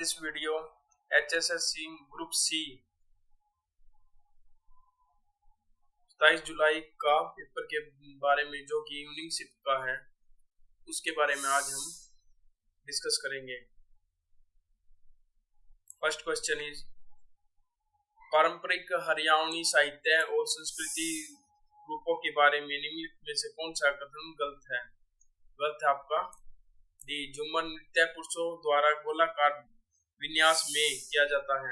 this video HSSC group C 27 जुलाई का paper के बारे में जो कि इवनिंग शिफ्ट का है उसके बारे में आज हम डिस्कस करेंगे। फर्स्ट क्वेश्चन इज पारंपरिक हरियाणवी साहित्य और संस्कृति रूपों के बारे में निम्नलिखित में से कौन सा कथन गलत है? गलत है आपका डी। झूमर नृत्य पुरुषों द्वारा गोलाकार विन्यास में किया जाता है।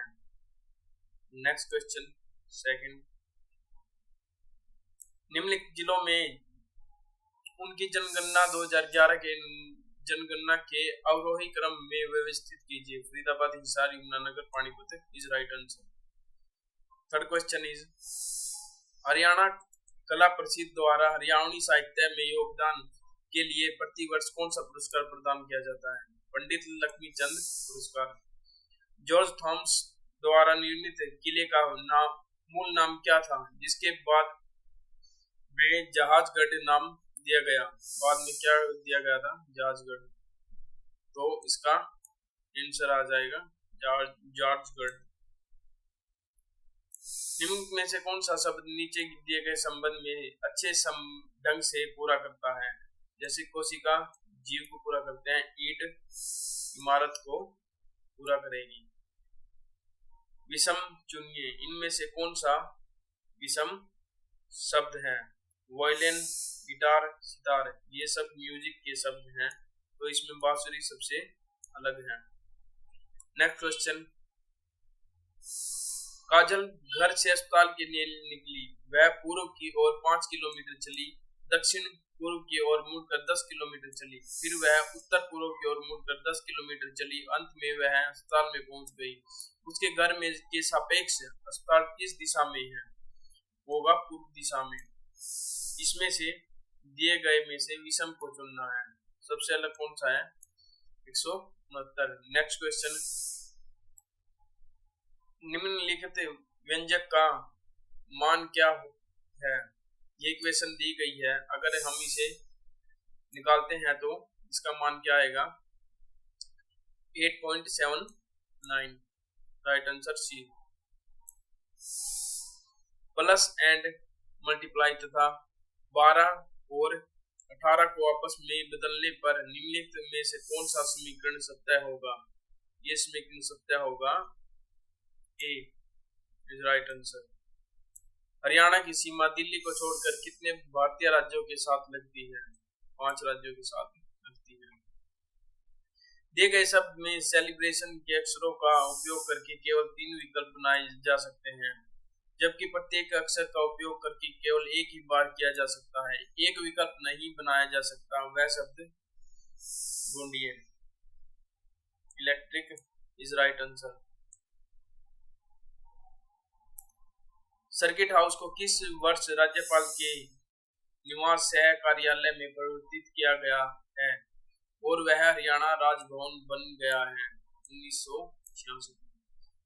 नेक्स्ट क्वेश्चन सेकंड, निम्नलिखित जिलों में उनकी जनगणना 2011 के जनगणना के अवरोही क्रम में व्यवस्थित कीजिए। Faridabad, Hisar, Yamunanagar, Panipat is right answer. Third question is Haryana कला परिषद द्वारा हरियाणवी साहित्य में योगदान के लिए प्रतिवर्ष कौन सा पुरस्कार प्रदान किया जाता है? पंडित लक्ष्मीचंद पुरस्कार। जॉर्ज थॉमस द्वारा निर्मित किले का मूल नाम क्या था जिसके बाद में जहाजगढ़ नाम दिया गया? बाद में क्या दिया गया था? जहाजगढ़। तो इसका आंसर आ जाएगा जॉर्जगढ़। निम्न में से कौन सा शब्द नीचे दिए गए संबंध में अच्छे ढंग से पूरा करता है? जैसे कोशिका जीव को पूरा करते हैं, ईंट इमारत को पूरा करेगी। विषम चुनिए, इनमें से कौन सा विषम शब्द है? वायलिन, गिटार, सितार, ये सब म्यूजिक के शब्द हैं, तो इसमें बांसुरी सबसे अलग है। नेक्स्ट क्वेश्चन, काजल घर से अस्पताल के लिए निकली। वह पूर्व की ओर 5 किलोमीटर चली, दक्षिण पूर्व की ओर मुड़कर 10 किलोमीटर चली, फिर वह उत्तर पूर्व की ओर मुड़कर 10 किलोमीटर चली। अंत में वह अस्पताल में पहुंच गई। उसके घर में के सापेक्ष अस्पताल किस दिशा में है? होगा पूर्व दिशा में। इसमें से दिए गए में से विषम को चुनना है। सबसे अलग कौन सा है? 169। नेक्स्ट क्वेश्चन, निम्नलिखित व्यंजक का मान क्या है? ये इक्वेशन दी गई है, अगर हम इसे निकालते हैं तो इसका मान क्या आएगा? 8.79। Right answer C. Plus and multiply तथा 12 और 18 को आपस में बदलने पर निम्नलिखित में से कौन सा समीकरण सत्य होगा? ये समीकरण सत्य होगा ए इज राइट आंसर। हरियाणा की सीमा दिल्ली को छोड़कर कितने भारतीय राज्यों के साथ लगती है? 5 राज्यों के साथ लगती है। दिए गए शब्द में सेलिब्रेशन के अक्षरों का उपयोग करके केवल 3 विकल्प बनाए जा सकते हैं, जबकि प्रत्येक अक्षर का उपयोग करके केवल एक ही बार किया जा सकता है। एक विकल्प नहीं बनाया जा सकता, वह शब्द ढूंढिए। Electric is right answer. Circuit house को किस वर्ष राज्यपाल के निवास सह कार्यालय में परिवर्तित किया गया है और वह हरियाणा राजभवन बन गया है? 1966।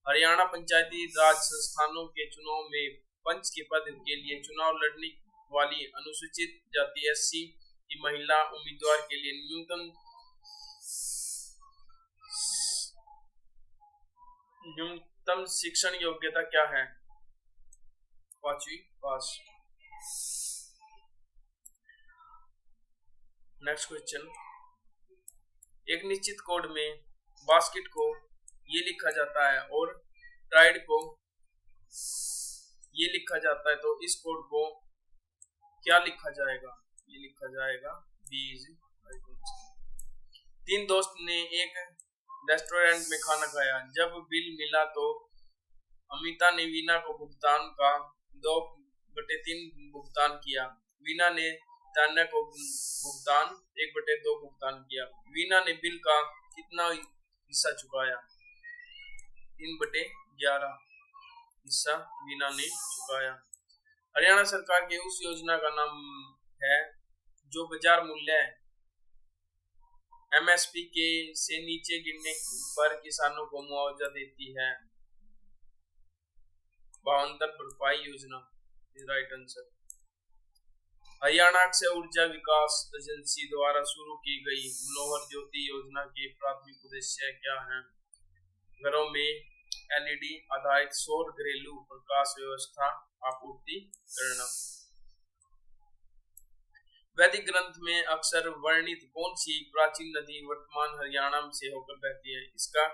हरियाणा पंचायती राज संस्थानों के चुनाव में पंच के पद के लिए चुनाव लड़ने वाली अनुसूचित जाति SC की महिला उम्मीदवार के लिए न्यूनतम शिक्षण योग्यता क्या है? 5वीं पास। नेक्स्ट क्वेश्चन, एक निश्चित कोड में बास्केट को ये लिखा जाता है और ट्राइड को ये लिखा जाता है, तो इस कोड को क्या लिखा जाएगा? ये लिखा जाएगा बी इज राइट आंसर। 3 दोस्त ने एक रेस्टोरेंट में खाना खाया। जब बिल मिला तो अमिता ने वीना को भुगतान का 2/3 भुगतान किया। वीना ने तान्या को भुगतान 1/2 भुगतान किया। वीना ने बिल का कितना हिस्सा चुकाया? 3/11 हिस्सा वीना ने चुकाया। हरियाणा सरकार की उस योजना का नाम है जो बाजार मूल्य MSP के से नीचे गिरने पर किसानों को मुआवजा देती है। 52 भरपाई योजना is right answer. Haryana Akshay ऊर्जा विकास एजेंसी द्वारा शुरू की गई मनोहर ज्योति योजना के प्राथमिक उद्देश्य क्या हैं? घरों में एलईडी आधारित सौर घरेलू प्रकाश व्यवस्था आपूर्ति करना। वैदिक ग्रंथ में अक्सर वर्णित कौन सी प्राचीन नदी वर्तमान हरियाणा से होकर बहती है? इसका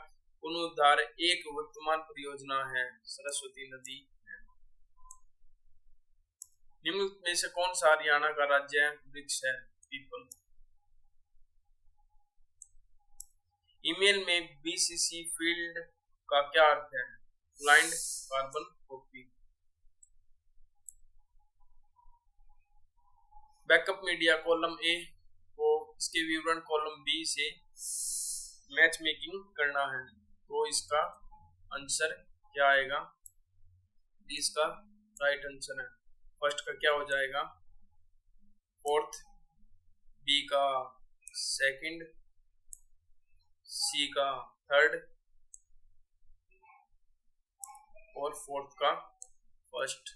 पुनरुद्धार एक वर्तमान परियोजना है, सरस्वती नदी। निम्न में से कौन सा हरियाणा का राज्य वृक्ष है? पीपल। ईमेल में बीसीसी फील्ड का क्या अर्थ है? Blind carbon copy. Backup media column A को इसके विवरण कॉलम बी से मैच मेकिंग करना है, तो इसका आंसर क्या आएगा? डी इसका राइट आंसर है। फर्स्ट का क्या हो जाएगा? फोर्थ, बी का सेकंड, सी का थर्ड और फोर्थ का फर्स्ट।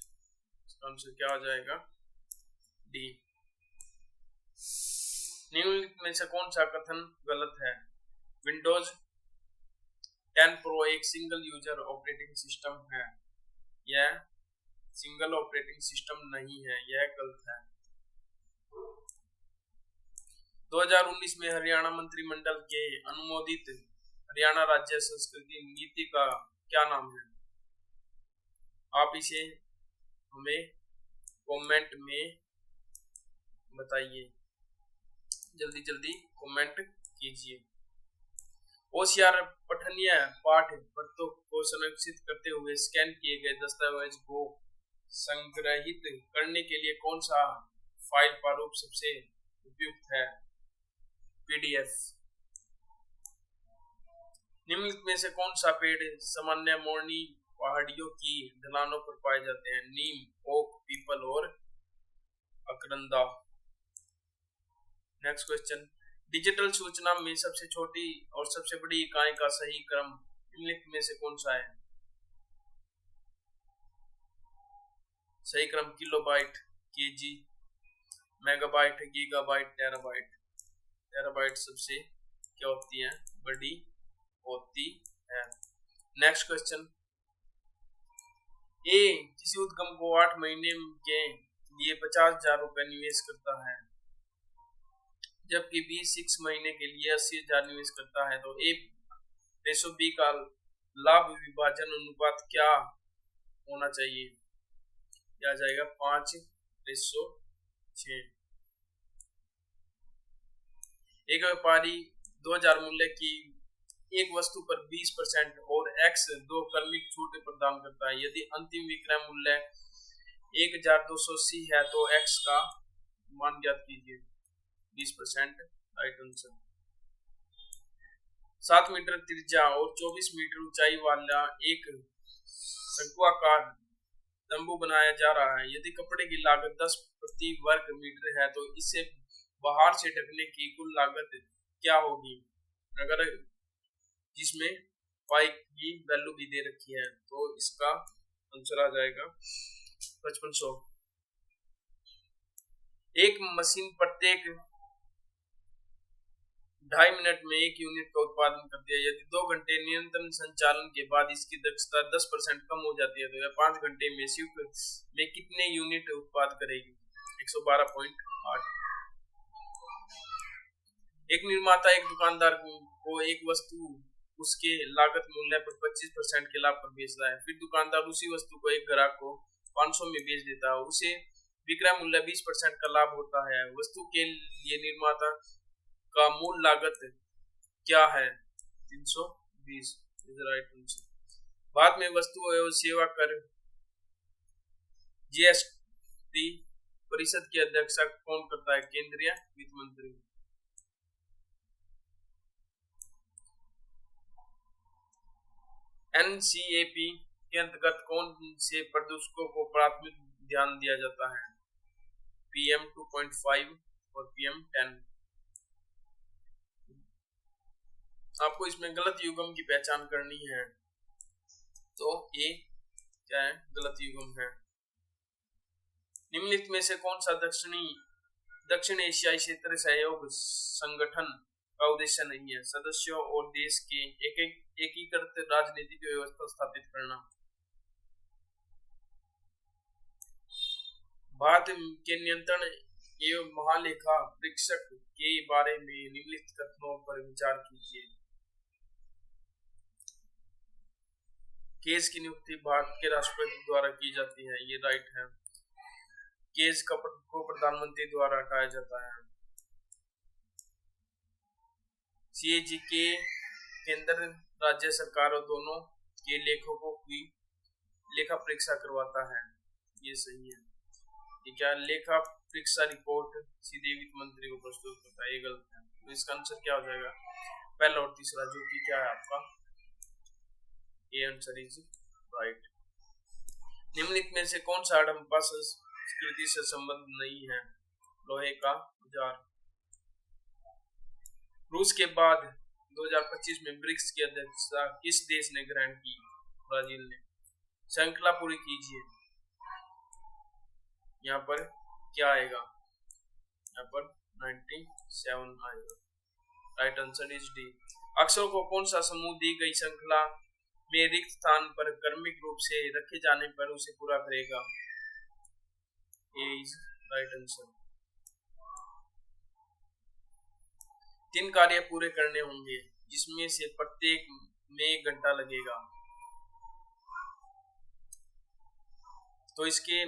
इसका आंसर क्या हो जाएगा? डी। निम्नलिखित में से कौन सा कथन गलत है? विंडोज 10 प्रो एक सिंगल यूजर ऑपरेटिंग सिस्टम है। यह सिंगल ऑपरेटिंग सिस्टम नहीं है, यह गलत है। 2019 में हरियाणा मंत्रिमंडल के अनुमोदित हरियाणा राज्य संस्कृति नीति का क्या नाम है? आप इसे हमें कमेंट में बताइए, जल्दी जल्दी कमेंट कीजिए। होशियार पठनीय पाठ पत्रों को संरक्षित करते हुए स्कैन किए गए दस्तावेज को संग्रहित करने के लिए कौन सा फाइल प्रारूप सबसे उपयुक्त है? पीडीएफ। निम्नलिखित में से कौन सा पेड़ सामान्य मोरनी पहाड़ियों की ढलानों पर पाए जाते हैं? नीम, ओक, पीपल और अकरंदा। नेक्स्ट क्वेश्चन, डिजिटल सूचना में सबसे छोटी और सबसे बड़ी इकाई का सही क्रम निम्नलिखित में से कौन सा है? सही क्रम kilobyte, KG, megabyte, gigabyte, terabyte. Terabyte सबसे क्या होती है? बड़ी होती है। नेक्स्ट क्वेश्चन, ए किसी उद्यम को 8 महीने के लिए 50,000 रुपए निवेश करता है, जबकि बी 6 महीने के लिए 80,000 निवेश करता है, तो ए रेशो बी का लाभ विभाजन अनुपात क्या होना चाहिए? क्या जाएगा? 5:6। एक व्यापारी 2,000 मूल्य की एक वस्तु पर 20% और x 2 क्रमिक छूट प्रदान करता है। यदि अंतिम विक्रय मूल्य 1,280 है तो x का मान ज्ञात कीजिए। 20% राइट आंसर। 7 मीटर त्रिज्या और 24 मीटर ऊंचाई वाला एक शंक्वाकार तंबू बनाया जा रहा है। यदि कपड़े की लागत 10 प्रति वर्ग मीटर है तो इसे बाहर से ढकने की कुल लागत क्या होगी? अगर जिसमें पाई की वैल्यू भी दे रखी है, तो इसका आंसर आ जाएगा 5500। एक मशीन प्रत्येक 2.5 मिनट में 1 यूनिट का उत्पादन करती है। यदि 2 घंटे निरंतर संचालन के बाद इसकी दक्षता 10% कम हो जाती है तो यह 5 घंटे में शिफ्ट में कितने यूनिट उत्पाद करेगी? 112.8। एक निर्माता एक दुकानदार को एक वस्तु उसके लागत मूल्य पर 25% के लाभ पर बेच रहा है। फिर दुकानदार उसी वस्तु को एक ग्राहक को 500 में बेच देता है। उसे विक्रय मूल्य 20% का लाभ होता है। वस्तु के लिए निर्माता का मूल लागत क्या है? 320। Right answer. बाद में वस्तु एवं सेवा कर जीएसटी परिषद की अध्यक्षता कौन करता है? केंद्रीय वित्त मंत्री। एनसीएपी के अंतर्गत कौन से प्रदूषकों को प्राथमिक ध्यान दिया जाता है? PM 2.5 और PM 10। आपको इसमें गलत युग्म की पहचान करनी है, तो ए क्या है? गलत युग्म है। निम्नलिखित में से कौन सा दक्षिण एशियाई क्षेत्र सहयोग संगठन का उद्देश्य नहीं है। सदस्यों और देश के एकीकृत राजनीतिक व्यवस्था स्थापित करना। भारत के नियंत्रण एवं महालेखा परीक्षक के बारे में निम्नलिखित कथनों पर विचार कीजिए। केस की नियुक्ति भारत के राष्ट्रपति द्वारा की जाती है, ये राइट है। केस को प्रधानमंत्री द्वारा हटाया जाता है। सीएजी के केंद्र राज्य सरकारों दोनों के लेखकों की लेखा परीक्षा करवाता है, ये सही है। ये क्या, लेखा परीक्षा रिपोर्ट सीधे वित्त मंत्री को प्रस्तुत करता है, ये गलत है। तो इसका आंसर क्या हो जाएगा, पहला और तीसरा, जो कि क्या है आपका ये आंसर इज राइट। निम्नलिखित में से कौन सा हड़प्पा संस्कृति से संबंध नहीं है। लोहे का औजार। रूस के बाद 2025 में ब्रिक्स की अध्यक्षता किस देश ने ग्रहण की। ब्राजील ने। श्रृंखला पूरी कीजिए। यहाँ पर क्या आएगा, यहाँ पर 97 आएगा। Right answer is D. अक्षरों को कौन सा समूह दी गई श्रृंखला में रिक्त स्थान पर क्रमिक रूप से रखे जाने पर उसे पूरा करेगा। ए इज राइट आंसर। 3 कार्य पूरे करने होंगे जिसमें से प्रत्येक में 1 घंटा लगेगा। तो इसके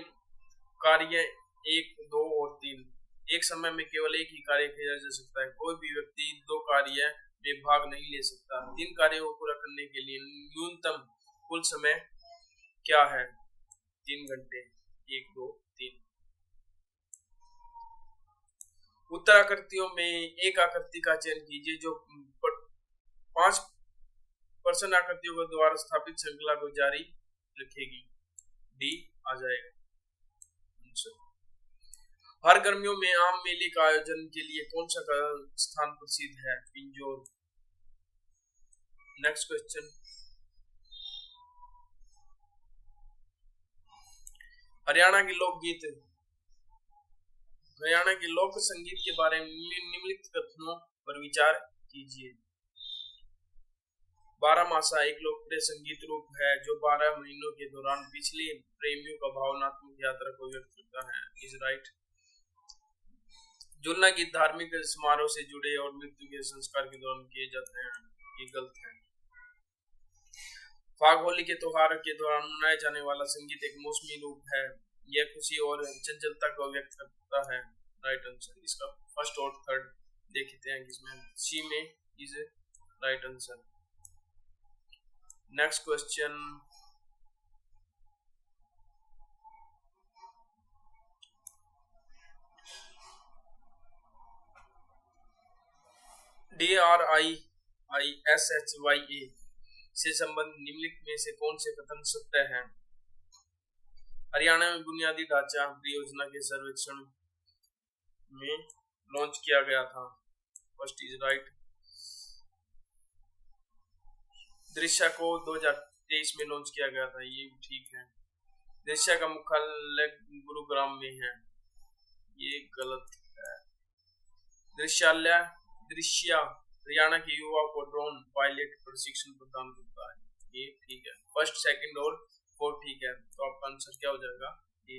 कार्य 1, 2 और 3। एक समय में केवल एक ही कार्य किया जा सकता है। कोई भी व्यक्ति 2 कार्य में भाग नहीं ले सकता। 3 कार्यों को पूरा करने के लिए न्यूनतम कुल समय क्या है, 3 घंटे। 1, 2, 3। उत्तर आकृतियों में एक आकृति का चयन कीजिए जो 5% आकृतियों के द्वारा स्थापित श्रृंखला को जारी रखेगी। डी आ जाएगा। हर गर्मियों में आम मेले का आयोजन के लिए कौन सा स्थान प्रसिद्ध है। पिंजौर। Next question. हरियाणा के लोकगीत, हरियाणा के लोक संगीत के बारे में निम्नलिखित कथनों पर विचार कीजिए। 12मासा एक लोकप्रिय संगीत रूप है जो 12 महीनों के दौरान पिछले प्रेमियों का भावनात्मक यात्रा को व्यक्त करता है। Is right. जुलना गीत धार्मिक समारोह से जुड़े और मृत्यु के संस्कार के दौरान किए जाते हैं, ये गलत है। फाग होली के त्योहार के दौरान मनाया जाने वाला संगीत एक मौसमी रूप है। यह खुशी और चंचलता को व्यक्त करता है। Right answer. इसका फर्स्ट और थर्ड देखते हैं किसमें। सी में is right answer. Next question. DRIISHYA से संबंधित निम्नलिखित में से कौन से कथन सत्य हैं। हरियाणा में बुनियादी ढांचा परियोजना के सर्वेक्षण में लॉन्च किया गया था। First is right. दृश्य को 2023 में लॉन्च किया गया था, ये ठीक है। दृश्य का मुख्यालय गुरुग्राम में है, ये गलत है। दृश्य हरियाणा के युवाओं को ड्रोन पायलट प्रशिक्षण प्रदान करता है, ये ठीक है। फर्स्ट, सेकंड और फोर्थ ठीक है। तो आपका आंसर क्या हो जाएगा, ए।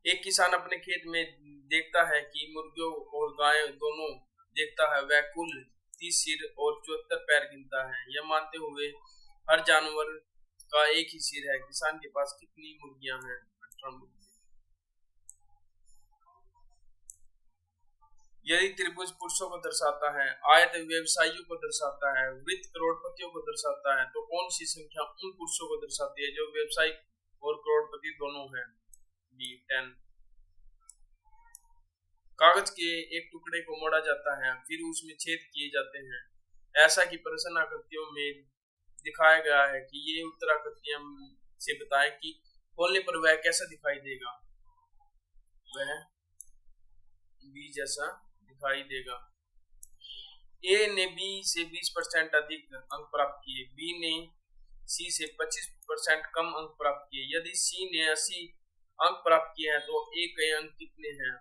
एक किसान अपने खेत में देखता है कि मुर्गियों और गाय दोनों देखता है। वह कुल 30 सिर और 74 पैर गिनता है, यह मानते हुए हर जानवर का एक ही सिर है। किसान के पास कितनी मुर्गियां हैं? 18 मुर्गियां। यदि त्रिभुज पुरुषों को दर्शाता है, आयत व्यवसायियों को दर्शाता है, वृत्त करोड़पतियों को दर्शाता है, तो कौन सी संख्या उन पुरुषों को दर्शाती है जो व्यवसायिक और करोड़पति दोनों हैं? बी 10। कागज के एक टुकड़े को मोड़ा जाता है, फिर उसमें छेद किए जाते हैं, ऐसा कि प्रश्न आकृतियों में दिखाया गया है कि ये उत्तर आकृतियां से बताएं कि खोलने पर वह कैसा दिखाई देगा। वह बी जैसा दिखाई देगा। ए ने बी से 20% अधिक अंक प्राप्त किए, बी ने सी से 25% कम अंक प्राप्त किए। यदि सी ने 80 अंक प्राप्त किए हैं तो ए के अंक कितने हैं?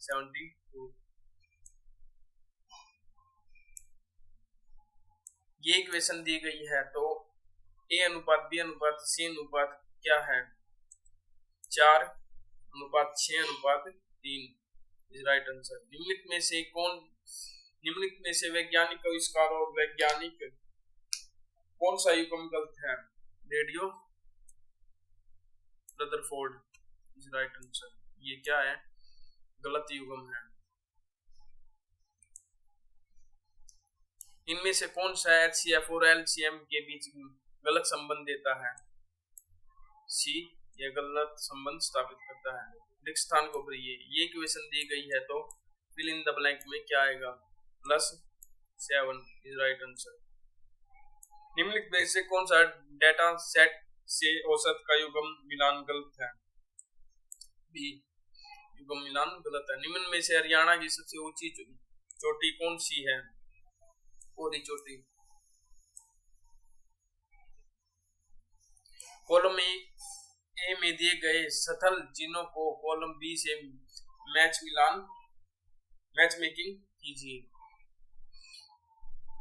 72। ये इक्वेशन दी गई है तो ए अनुपात बी अनुपात सी अनुपात क्या है, 4:6:3 इज राइट आंसर। निम्नलिखित में से वैज्ञानिक आविष्कार और वैज्ञानिक कौन सा युग्म गलत है, radio Rutherford is right answer. ये क्या है, गलत युग्म है। इनमें से कौन सा HCF और LCM के बीच गलत संबंध देता है, सी, यह गलत संबंध स्थापित करता है। रिक्त स्थान को भरिए। ये इक्वेशन दी गई है तो फिल इन द ब्लैंक में क्या आएगा, +7 इज राइट आंसर। निम्नलिखित में से कौन सा डेटा सेट से औसत का युग्म मिलान गलत है, बी, युग्म मिलान गलत है। निम्न में से हरियाणा की सबसे ऊंची चोटी कौन सी है, पौड़ी चोटी। कॉलम ए में दिए गए स्थल चिन्हों को कॉलम बी से मैच मेकिंग कीजिए।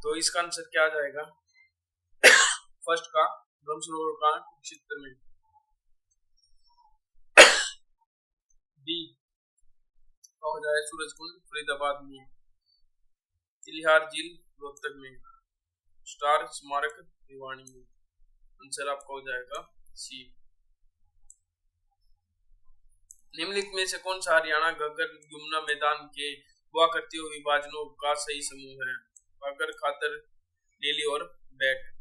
तो इसका आंसर क्या आ जाएगा, फर्स्ट का ब्रह्मसरोवर का क्षेत्र में, बी हो जाए सूरजकुंड फरीदाबाद में, तिलिहार झील रोहतक में, स्टार स्मारक भिवानी में। आंसर आपका हो जाएगा सी। निम्नलिखित में से कौन सा हरियाणा घग्गर यमुना मैदान के हुआ करती हुए विभाजनों का सही समूह है, घग्गर, खातर, नीली और बैट।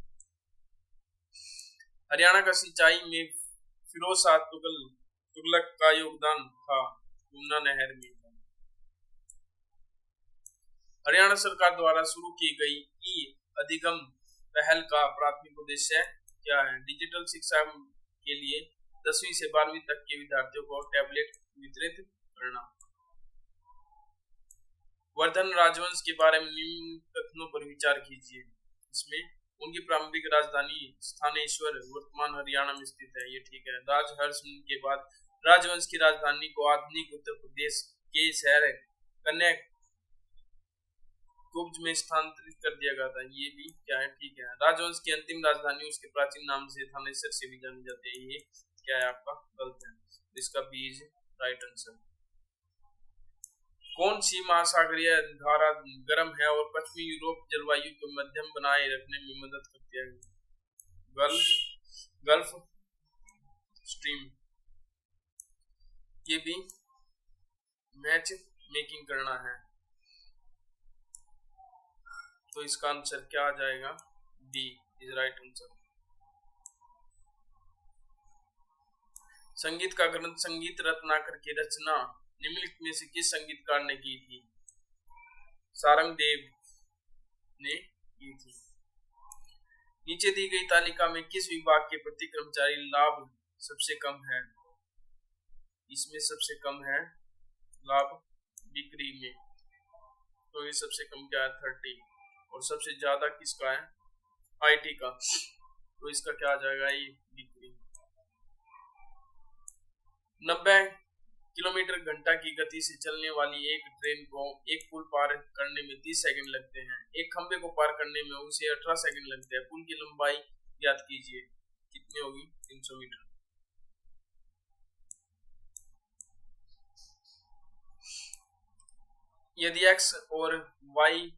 हरियाणा का सिंचाई में फिरोज शाह तुगलक का योगदान था, यमुना नहर में। हरियाणा सरकार द्वारा शुरू की गई ई अधिगम पहल का प्राथमिक उद्देश्य क्या है, डिजिटल शिक्षा के लिए 10वीं से 12वीं तक के विद्यार्थियों को टैबलेट वितरित करना। वर्धन राजवंश के बारे में निम्न कथनों पर विचार कीजिए। इसमें उनकी प्रारंभिक राजधानी स्थानेश्वर वर्तमान हरियाणा में स्थित है, ये ठीक है। राजहर्ष के बाद राजवंश की राजधानी को आधुनिक उत्तर प्रदेश के शहर कन्याकुब्ज में स्थानांतरित कर दिया गया था, ये भी क्या है, ठीक है। राजवंश की अंतिम राजधानी उसके प्राचीन नाम से थानेसर से भी जानी जाती है, ये क्या है आपका गलत है। इसका बी इज राइट आंसर। कौन सी महासागरीय धारा गर्म है और पश्चिमी यूरोप जलवायु को मध्यम बनाए रखने में मदद करती है, गल्फ स्ट्रीम। ये भी मैच मेकिंग करना है, तो इसका आंसर क्या आ जाएगा, डी इज राइट आंसर। संगीत का ग्रंथ संगीत रत्नाकर की रचना निम्नलिखित में से किस संगीतकार ने की थी, सारंगदेव ने की थी। नीचे दी गई तालिका में किस विभाग के प्रति कर्मचारी लाभ सबसे कम है, इसमें सबसे कम है लाभ बिक्री में, तो ये सबसे कम क्या है 30, और सबसे ज्यादा किसका है IT का, तो इसका क्या आ जाएगा, ये बिक्री। 90 किलोमीटर घंटा की गति से चलने वाली एक ट्रेन को एक पुल पार करने में 30 सेकंड लगते हैं। एक खंबे को पार करने में उसे 18 सेकंड लगते हैं। पुल की लंबाई ज्ञात कीजिए, कितनी होगी, 300 मीटर। यदि x और y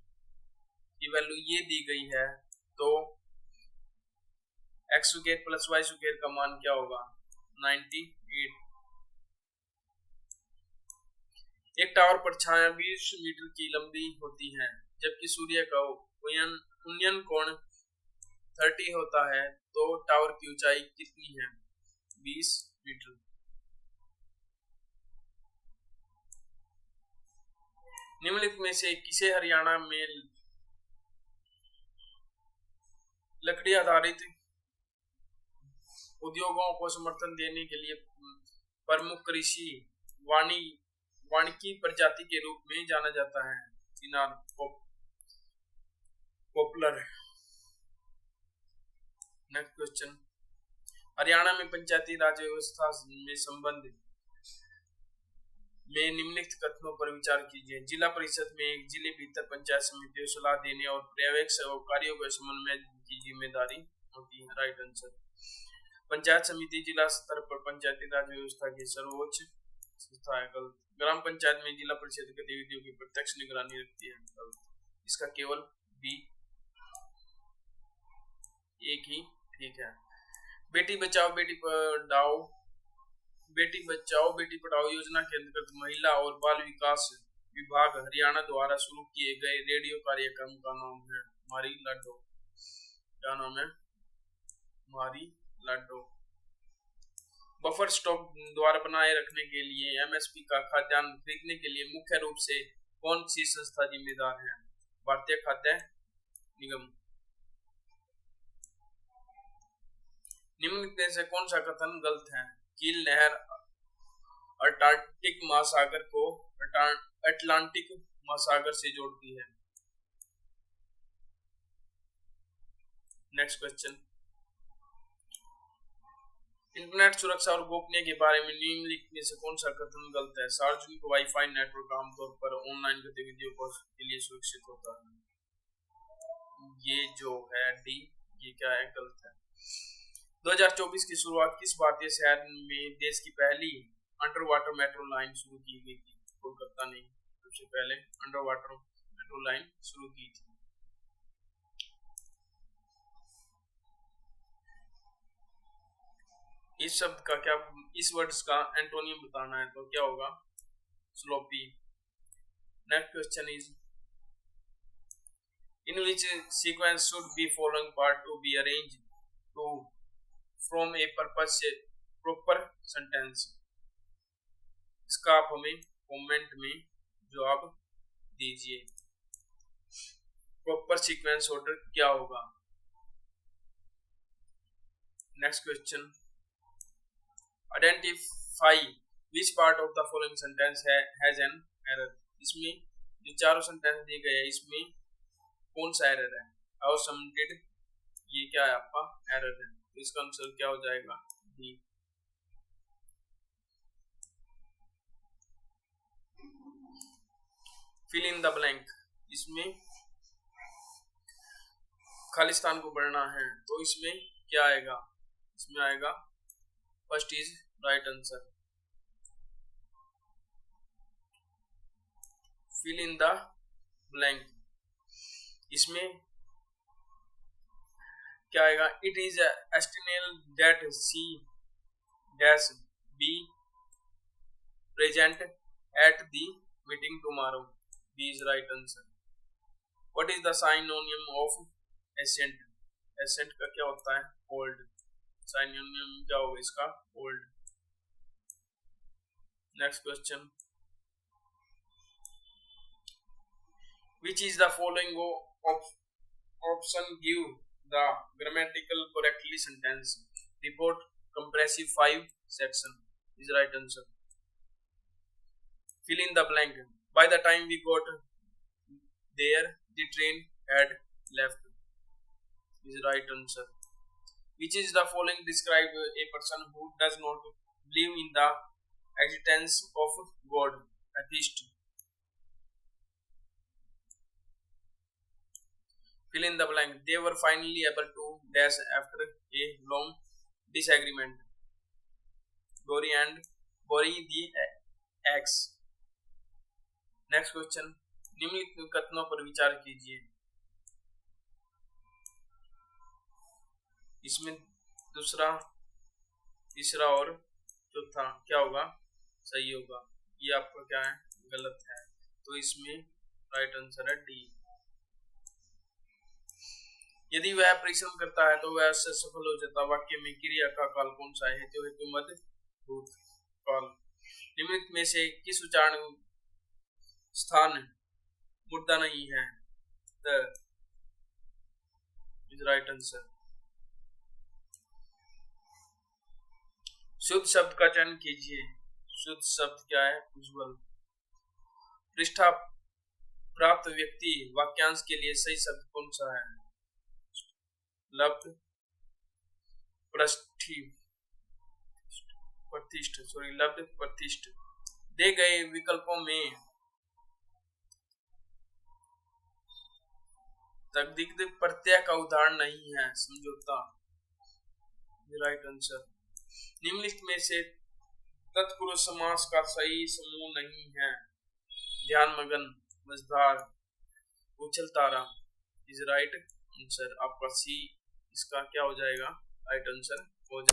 की वैल्यू ये दी गई है तो x square plus y square का मान क्या होगा, 98। एक टावर पर छाया 20 मीटर की लंबी होती है, जबकि सूर्य का उन्नयन कोण 30 होता है, तो टावर की ऊंचाई कितनी है, 20 मीटर। निम्नलिखित में से किसे हरियाणा में लकड़ी आधारित उद्योगों को समर्थन देने के लिए प्रमुख कृषि वानिकी प्रजाति के रूप में जाना जाता है, चिनार पॉपुलर। नेक्स्ट क्वेश्चन, हरियाणा में पंचायती राज व्यवस्था में संबंध में निम्नलिखित कथनों पर विचार कीजिए। जिला परिषद में एक जिले भीतर पंचायत समितियों सलाह देने और पर्यवेक्षक और कार्यों के समन्वय की जिम्मेदारी होती है। Right answer. पंचायत समिति जिला स्तर पर पंचायती राज व्यवस्था की सर्वोच्च संस्था है। गलत। ग्राम पंचायत में जिला परिषद गतिविधियों की प्रत्यक्ष निगरानी रखती है। गलत। इसका केवल बी एक ही ठीक है। बेटी बचाओ बेटी पढ़ाओ योजना के अंतर्गत महिला और बाल विकास विभाग हरियाणा द्वारा शुरू किए गए रेडियो कार्यक्रम का नाम है मारी लाडो। क्या नाम है? मारी लाडो। बफर स्टॉक द्वारा बनाए रखने के लिए एमएसपी का खाद्यान्न खरीदने के लिए मुख्य रूप से कौन सी संस्था जिम्मेदार है? भारतीय खाद्य निगम। निम्नलिखित में से कौन सा कथन गलत है? कील नहर अंटार्कटिक महासागर को अटलांटिक महासागर से जोड़ती है। Next question. इंटरनेट सुरक्षा और गोपनीय के बारे में निम्नलिखित में से कौन सा कथन गलत है? सार्वजनिक वाईफाई नेटवर्क आमतौर पर ऑनलाइन गतिविधियों के लिए सुरक्षित होता है। ये जो है डी, ये क्या है? गलत है। 2024 की शुरुआत किस भारतीय शहर में देश की पहली अंडर वाटर मेट्रो लाइन शुरू की गई थी? कोलकाता ने सबसे पहले अंडर वाटर मेट्रो लाइन शुरू की थी। इस शब्द का क्या, इस वर्ड्स का एंटोनियम बताना है तो क्या होगा? Sloppy. Next question is in which sequence should be following part to be arranged to from a purpose से प्रॉपर सेंटेंस। इसका आप हमें कमेंट में जवाब दीजिए। प्रॉपर सीक्वेंस ऑर्डर क्या होगा? Next question. Identify which part of the following sentence has an error. इसमें जो चारों सेंटेंस दिए गए हैं इसमें कौन सा एरर है? और सबमिटेड, ये क्या है आपका? एरर है। तो इसका आंसर क्या हो जाएगा? D. Fill in the blank. इसमें खालिस्तान को बढ़ना है तो इसमें क्या आएगा? इसमें आएगा first is right answer. Fill in the blank. इसमें क्या आएगा? It is estimable that C dash B present at the meeting tomorrow. B is right answer. What is the synonym of ascent? Ascent का क्या होता है? Old. Synonym क्या होगा इसका? Old. Next question. Which is the following option give the grammatical correctly sentence? Report comprehensive 5 section is right answer. Fill in the blank. By the time we got there, the train had left is right answer. Which is the following describe a person who does not believe in the existence of God? Atheist. Fill in the blank. They were finally able to dash after a long disagreement. Bury the axe. Next question. निम्नलिखित कथनों पर विचार कीजिए। इसमें दूसरा, तीसरा और चौथा क्या होगा? सही होगा। ये आपका क्या है? गलत है। तो इसमें राइट आंसर है डी। यदि वह परिश्रम करता है तो वह उससे सफल हो जाता। वाक्य में क्रिया का काल कौन सा है? हेतु हेतु मद भूत काल। निम्नलिखित में से किस उच्चारण स्थान मुद्दा नहीं है? The is right answer. शुद्ध शब्द का चयन कीजिए। शुद्ध शब्द क्या है? उज्ज्वल। पृष्ठा प्राप्त व्यक्ति वाक्यांश के लिए सही शब्द कौन सा है? लब्ध प्रतिष्ठ। लब्ध प्रतिष्ठ। दे गए विकल्पों में तद्धित प्रत्यय का उदाहरण नहीं है। समझौता राइट आंसर। निम्नलिखित में से तत्पुरुष समास का सही समूह नहीं है। ध्यान मगन, मझधार, उछल तारा इज राइट आंसर। आपका सी इसका क्या हो जाएगा? राइट आंसर हो जाएगा।